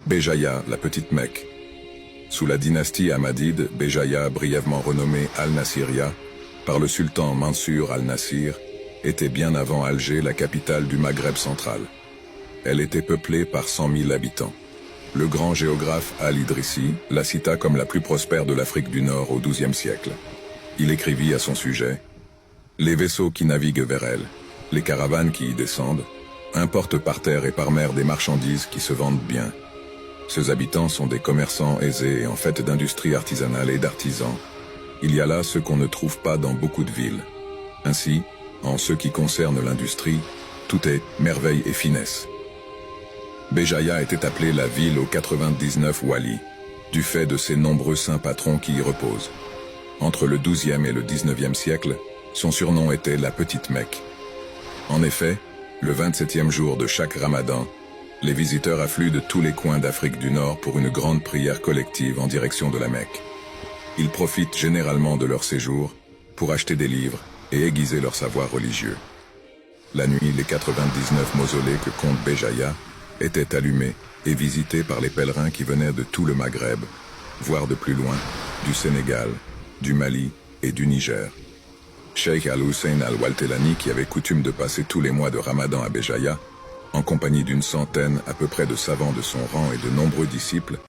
Béjaïa, la petite Mecque. Sous la dynastie Ahmadide, Béjaïa, brièvement renommée Al-Nasiria, par le sultan Mansur al-Nasir, était bien avant Alger la capitale du Maghreb central. Elle était peuplée par 100 000 habitants. Le grand géographe Al-Idrissi la cita comme la plus prospère de l'Afrique du Nord au XIIe siècle. Il écrivit à son sujet « Les vaisseaux qui naviguent vers elle, les caravanes qui y descendent, importent par terre et par mer des marchandises qui se vendent bien. Ces habitants sont des commerçants aisés et en fait d'industrie artisanale et d'artisans. Il y a là ce qu'on ne trouve pas dans beaucoup de villes. Ainsi, en ce qui concerne l'industrie, tout est merveille et finesse. » Béjaïa était appelée la ville aux 99 walis, du fait de ses nombreux saints patrons qui y reposent. Entre le XIIe et le XIXe siècle, son surnom était la Petite Mecque. En effet, le 27e jour de chaque ramadan, les visiteurs affluent de tous les coins d'Afrique du Nord pour une grande prière collective en direction de la Mecque. Ils profitent généralement de leur séjour pour acheter des livres et aiguiser leur savoir religieux. La nuit, les 99 mausolées que compte Béjaïa étaient allumés et visités par les pèlerins qui venaient de tout le Maghreb, voire de plus loin, du Sénégal, du Mali et du Niger. Cheikh Al-Hussein Al-Waltelani, qui avait coutume de passer tous les mois de Ramadan à Béjaïa, en compagnie d'une centaine à peu près de savants de son rang et de nombreux disciples,